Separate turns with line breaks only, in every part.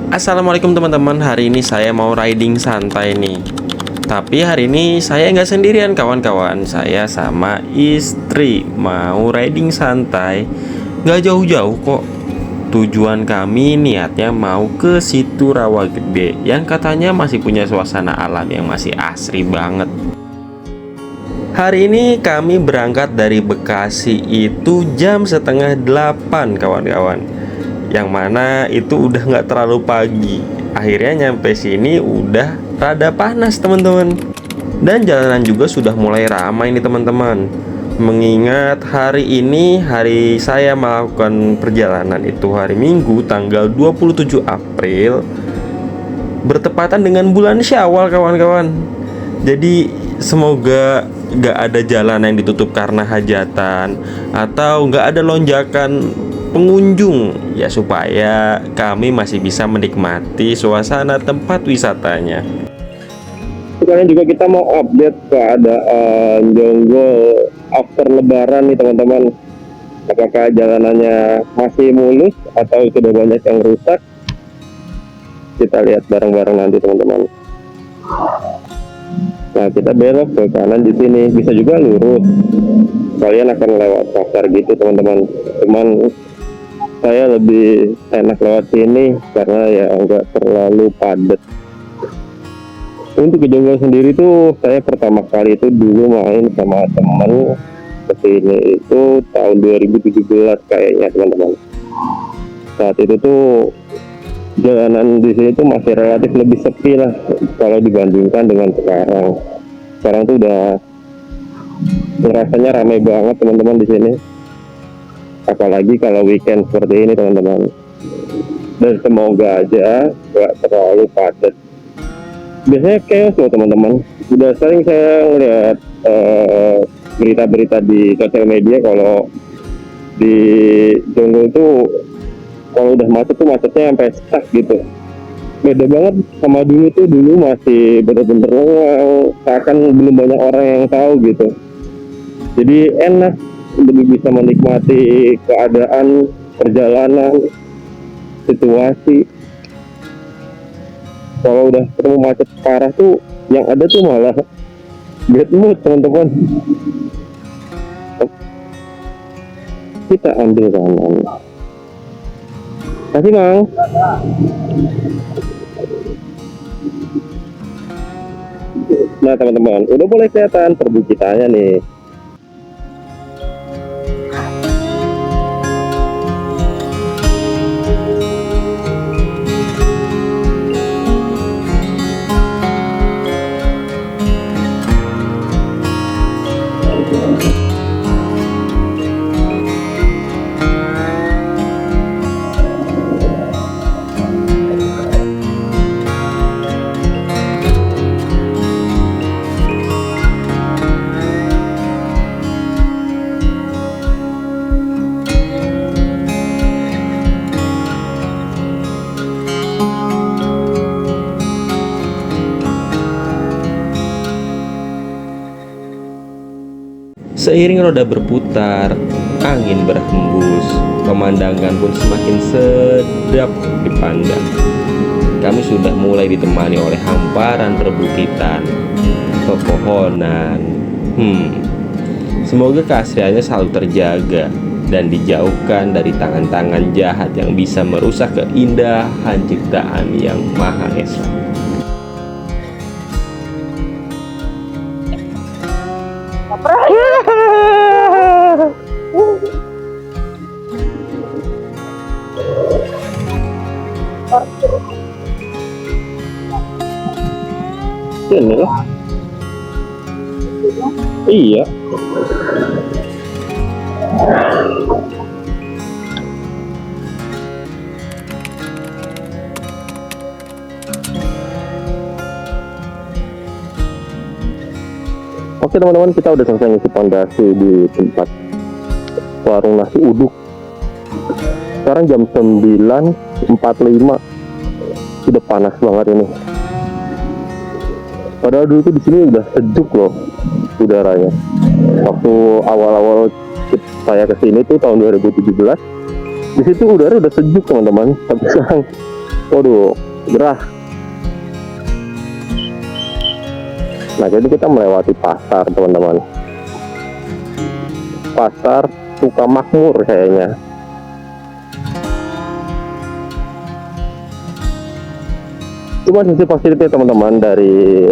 Assalamualaikum teman-teman, hari ini saya mau riding santai nih. Tapi hari ini saya nggak sendirian kawan-kawan, saya sama istri mau riding santai. Nggak jauh-jauh kok. Tujuan kami niatnya mau ke situ Rawagede yang katanya masih punya suasana alam yang masih asri banget. Hari ini kami berangkat dari Bekasi itu jam setengah 8 kawan-kawan, yang mana itu udah nggak terlalu pagi. Akhirnya nyampe sini udah rada panas teman-teman. Dan jalanan juga sudah mulai ramai nih teman-teman. Mengingat hari ini hari saya melakukan perjalanan itu hari Minggu tanggal 27 April, bertepatan dengan bulan Syawal kawan-kawan. Jadi semoga nggak ada jalan yang ditutup karena hajatan atau nggak ada lonjakan pengunjung ya, supaya kami masih bisa menikmati suasana tempat wisatanya.
Sekarang juga kita mau update keadaan Jonggol after lebaran nih teman-teman. Apakah jalanannya masih mulus atau sudah banyak yang rusak? Kita lihat bareng-bareng nanti teman-teman. Nah, kita belok ke kanan di sini, bisa juga lurus. Kalian akan lewat pasar gitu teman-teman. Cuman saya lebih enak lewat sini karena ya nggak terlalu padat. Untuk ke Jonggol sendiri tuh saya pertama kali itu dulu main sama teman kesini itu tahun 2017 kayaknya teman-teman. Saat itu tuh jalanan di sini tuh masih relatif lebih sepi lah kalau dibandingkan dengan sekarang. Sekarang tuh udah rasanya ramai banget teman-teman di sini. Apalagi kalau weekend seperti ini teman-teman. Dan semoga aja gak terlalu padat. Biasanya chaos loh teman-teman. Udah sering saya ngeliat berita-berita di sosial media kalau di Jonggol itu kalau udah macet tuh macetnya sampai stuck gitu. Beda banget sama dulu tuh, dulu masih bener-bener seakan belum banyak orang yang tahu gitu. Jadi enak, lebih bisa menikmati keadaan perjalanan, situasi. Kalau udah ketemu macet parah tuh, yang ada tuh malah bad mood teman-teman. Kita ambil kanan. Kasih bang. Nah teman-teman, udah mulai kelihatan perbukitannya nih.
Seiring roda berputar, angin berhembus, pemandangan pun semakin sedap dipandang. Kami sudah mulai ditemani oleh hamparan perbukitan, pepohonan. Semoga keasriannya selalu terjaga dan dijauhkan dari tangan-tangan jahat yang bisa merusak keindahan ciptaan yang Maha Esa.
Ini lah. Iya. Oke teman-teman, kita udah selesai ngisi pondasi di tempat warung nasi uduk. Sekarang jam 9.45. Udah panas banget ini. Padahal dulu tuh di sini udah sejuk loh udaranya. Waktu awal-awal saya kesini tuh tahun 2017, di situ udara udah sejuk teman-teman. Tapi sekarang, waduh, gerah. Nah, jadi kita melewati pasar teman-teman. Pasar Sukamakmur kayaknya. Cuma sisi positifnya teman-teman dari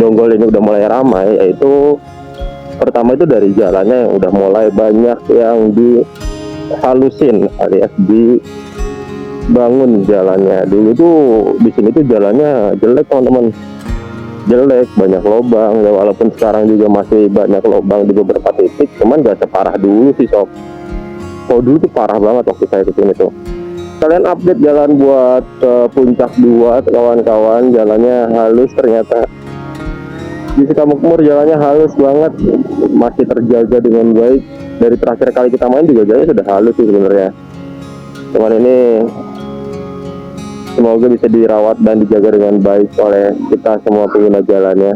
Donggol ini udah mulai ramai, yaitu pertama itu dari jalannya yang udah mulai banyak yang dihalusin alias dibangun jalannya. Dulu tuh di sini tuh jalannya jelek teman-teman, jelek, banyak lubang ya, walaupun sekarang juga masih banyak lubang di beberapa titik, cuman gak separah dulu sih sob. Oh dulu tuh parah banget waktu saya kesini tuh. Kalian update jalan buat ke Puncak 2 kawan-kawan, jalannya halus ternyata. Di Sukamakmur jalannya halus banget, masih terjaga dengan baik. Dari terakhir kali kita main juga jalannya sudah halus sih sebenarnya. Cuman ini semoga bisa dirawat dan dijaga dengan baik oleh kita semua pengguna jalannya.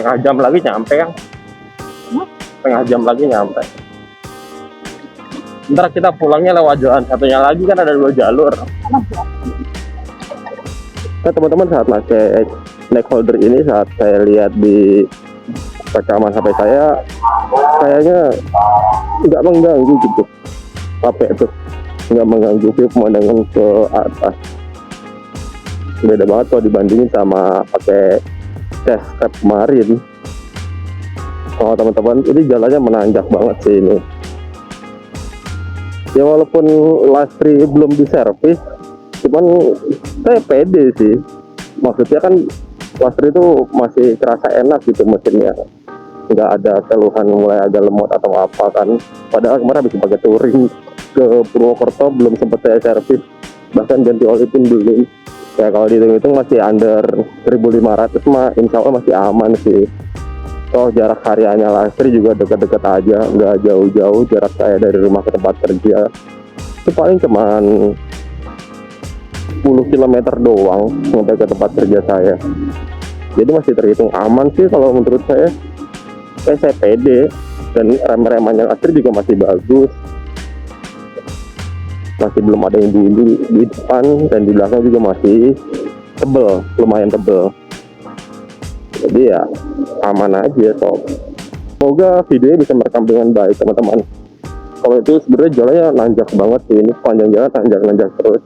Setengah jam lagi nyampe kan? Setengah jam lagi nyampe. Ntar kita pulangnya lewat jalan satunya lagi, kan ada 2 jalur. Nah teman-teman, saat pakai neck holder ini, saat saya lihat di rekaman HP saya, kayaknya nggak mengganggu gitu. HP itu nggak mengganggu pemandangan ke atas. Beda banget kalau dibandingin sama pakai test kemarin. Oh teman-teman, ini jalannya menanjak banget sih ini. Ya walaupun Lastri belum diservis, cuman saya pede sih. Maksudnya kan Lastri itu masih kerasa enak gitu mesinnya, nggak ada keluhan mulai agak lemot atau apa kan. Padahal kemarin habis pakai touring ke Purwokerto belum sempat saya servis, bahkan ganti oli pun belum. Ya kalau dihitung-hitung masih under 1.500 mah insya Allah masih aman sih. Oh jarak hariannya Lastri juga dekat-dekat aja, nggak jauh-jauh jarak saya dari rumah ke tempat kerja. Itu paling cuman 10 km doang sampai ke tempat kerja saya. Jadi masih terhitung aman sih kalau menurut saya. Saya pede, dan rem-remannya Lastri juga masih bagus. Masih belum ada yang bunyi di depan, dan di belakang juga masih tebel, lumayan tebel. Jadi ya aman aja sob. Semoga videonya bisa merekam dengan baik teman-teman. Kalau itu sebenarnya jalannya nanjak banget sih, ini panjang jalan nanjak terus.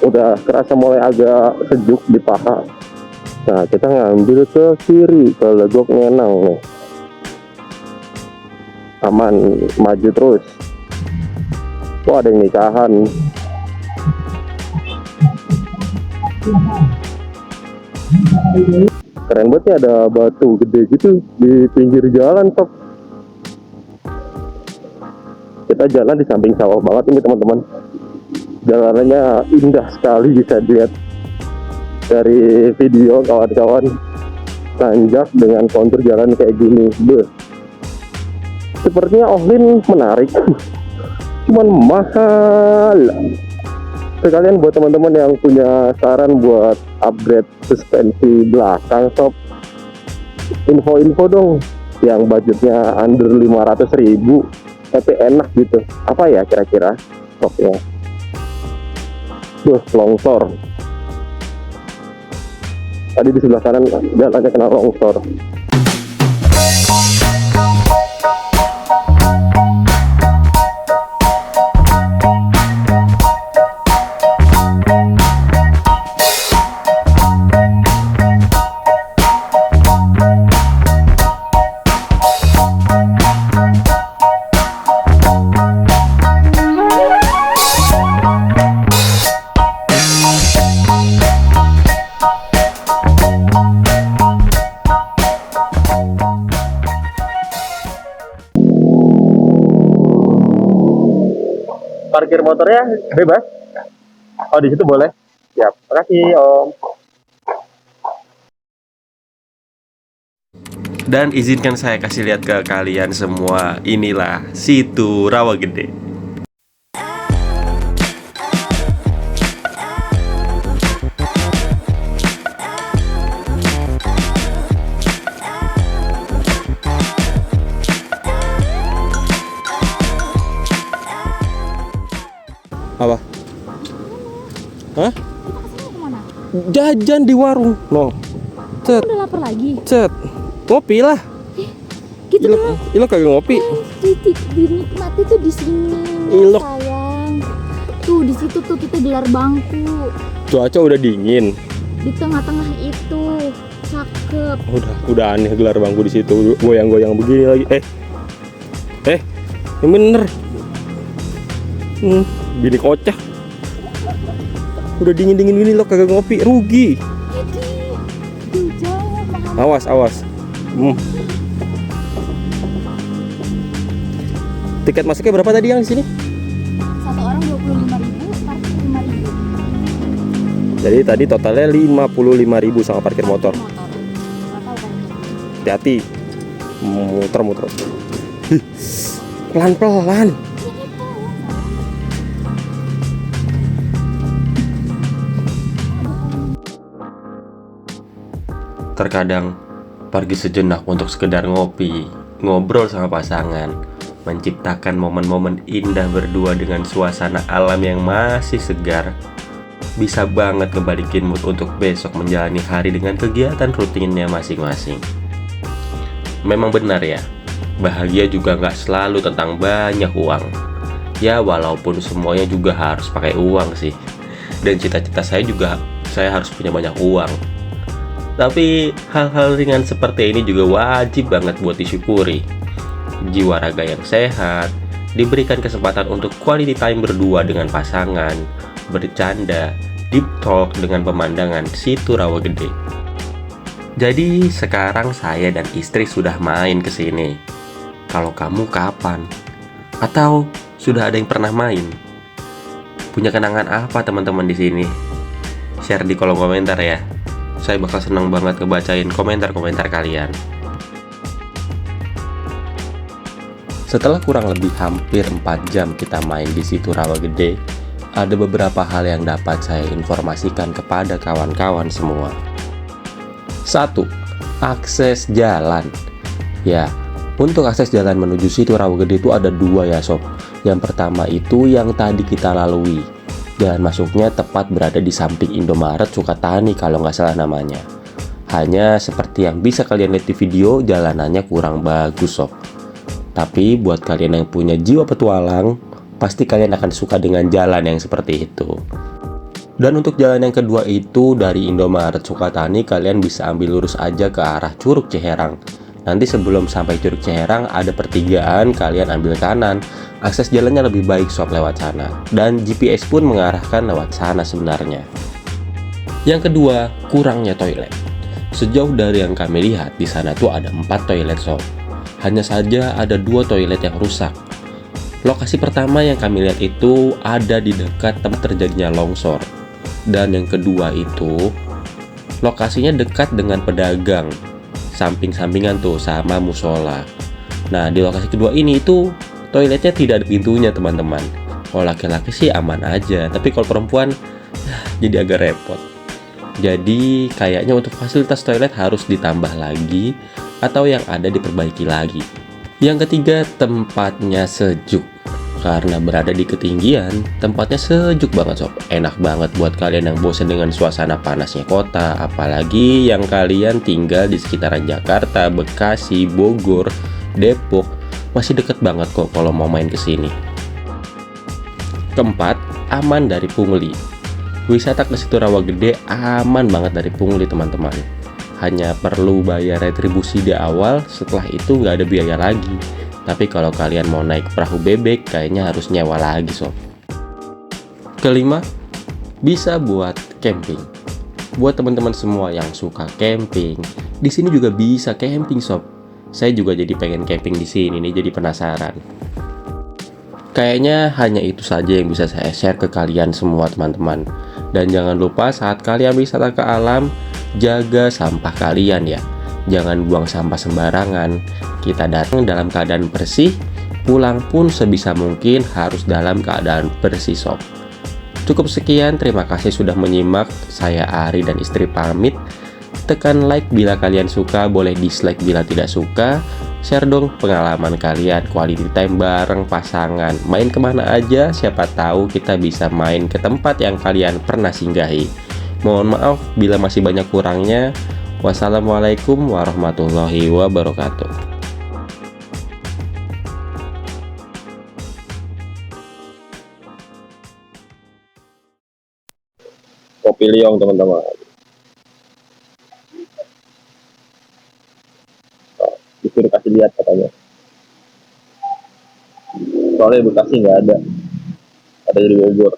Udah kerasa mulai agak sejuk di paha. Nah kita ngambil ke kiri ke Legok Ngenang nih. Aman, maju terus. Wah ada yang nikahan. Keren banget ya, ada batu gede gitu di pinggir jalan sob. Kita jalan di samping sawah banget ini teman-teman. Jalanannya indah sekali, bisa dilihat dari video kawan-kawan. Tanjak dengan kontur jalan kayak gini. Beuh. Sepertinya Ohlin menarik. Cuman mahal. Sekalian buat teman-teman yang punya saran buat upgrade suspensi belakang sob, info-info dong yang budgetnya under 500.000 tapi enak gitu. Apa ya kira-kira stoknya? Longsor. Tadi di sebelah kanan jalannya kena longsor. parkir motornya bebas. Oh, di situ boleh. Siap. Makasih, Om.
Dan izinkan saya kasih lihat ke kalian semua. Inilah situ Rawagede. Apa? Hah?
Kita kesini kemana?
Jajan di warung. No. Cet,
Udah lapar lagi.
cet. Ngopi lah.
Gitu kan?
Ilo kagak ngopi.
Dinikmati tuh di sini.
Ilok.
Sayang. Tuh di situ tuh kita gelar bangku.
Cuaca udah dingin.
Di tengah-tengah itu. Cakep.
Udah aneh gelar bangku di situ. Goyang-goyang begini lagi. Yang bener. Bini kocak. Udah dingin-dingin gini lo kagak ngopi, rugi.
Duh, jauh mahal.
Awas. Tiket masuknya berapa tadi yang di sini?
Satu orang 25.000, parkir 5.000.
Jadi tadi totalnya 55.000 sama parkir motor.
Nggak tahu kan?
Hati-hati. Muter. Pelan-pelan. Terkadang pergi sejenak untuk sekedar ngopi, ngobrol sama pasangan, menciptakan momen-momen indah berdua dengan suasana alam yang masih segar, bisa banget ngebalikin mood untuk besok menjalani hari dengan kegiatan rutinnya masing-masing. Memang benar ya, bahagia juga nggak selalu tentang banyak uang. Ya walaupun semuanya juga harus pakai uang sih. Dan cita-cita saya juga, saya harus punya banyak uang. Tapi hal-hal ringan seperti ini juga wajib banget buat disyukuri. Jiwa raga yang sehat, diberikan kesempatan untuk quality time berdua dengan pasangan, bercanda, deep talk dengan pemandangan situ Rawagede. Jadi sekarang saya dan istri sudah main ke sini. Kalau kamu kapan? Atau sudah ada yang pernah main? Punya kenangan apa teman-teman di sini? Share di kolom komentar ya. Saya bakal senang banget ngebacain komentar-komentar kalian. Setelah kurang lebih hampir 4 jam kita main di situ Rawagede, ada beberapa hal yang dapat saya informasikan kepada kawan-kawan semua. 1. Akses jalan. Ya, untuk akses jalan menuju situ Rawagede itu ada 2 ya sob. Yang pertama itu yang tadi kita lalui. Jalan masuknya tepat berada di samping Indomaret Sukatani kalau nggak salah namanya. Hanya seperti yang bisa kalian lihat di video, jalanannya kurang bagus sob. Tapi buat kalian yang punya jiwa petualang, pasti kalian akan suka dengan jalan yang seperti itu. Dan untuk jalan yang kedua itu dari Indomaret Sukatani kalian bisa ambil lurus aja ke arah Curug Ciherang. Nanti sebelum sampai Curug Ciherang ada pertigaan, kalian ambil kanan. Akses jalannya lebih baik sob lewat sana. Dan GPS pun mengarahkan lewat sana sebenarnya. Yang kedua, kurangnya toilet. Sejauh dari yang kami lihat, di sana tuh ada 4 toilet sob. Hanya saja ada 2 toilet yang rusak. Lokasi pertama yang kami lihat itu ada di dekat tempat terjadinya longsor. Dan yang kedua itu, lokasinya dekat dengan pedagang. Samping-sampingan tuh sama musola. Nah di lokasi kedua ini itu toiletnya tidak ada pintunya teman-teman. Kalau laki-laki sih aman aja, tapi kalau perempuan jadi agak repot. Jadi kayaknya untuk fasilitas toilet harus ditambah lagi atau yang ada diperbaiki lagi. Yang ketiga, tempatnya sejuk. Karena berada di ketinggian, tempatnya sejuk banget sob. Enak banget buat kalian yang bosan dengan suasana panasnya kota, apalagi yang kalian tinggal di sekitaran Jakarta, Bekasi, Bogor, Depok. Masih deket banget kok kalau mau main ke sini. Keempat, aman dari pungli. Wisata ke situ Rawagede aman banget dari pungli teman-teman. Hanya perlu bayar retribusi di awal, setelah itu nggak ada biaya lagi. Tapi kalau kalian mau naik perahu bebek, kayaknya harus nyewa lagi sob. Kelima, bisa buat camping. Buat teman-teman semua yang suka camping, di sini juga bisa camping sob. Saya juga jadi pengen camping di sini nih, jadi penasaran. Kayaknya hanya itu saja yang bisa saya share ke kalian semua teman-teman. Dan jangan lupa saat kalian wisata ke alam, jaga sampah kalian ya. Jangan buang sampah sembarangan. Kita datang dalam keadaan bersih, pulang pun sebisa mungkin harus dalam keadaan bersih sob. Cukup sekian, terima kasih sudah menyimak. Saya Ari dan istri pamit. Tekan like bila kalian suka, boleh dislike bila tidak suka. Share dong pengalaman kalian, quality time bareng pasangan. Main kemana aja, siapa tahu kita bisa main ke tempat yang kalian pernah singgahi. Mohon maaf bila masih banyak kurangnya. Wassalamualaikum warahmatullahi wabarakatuh.
Kopi liong teman-teman. Disuruh kasih lihat katanya. Soalnya Bekasi nggak ada di Bogor.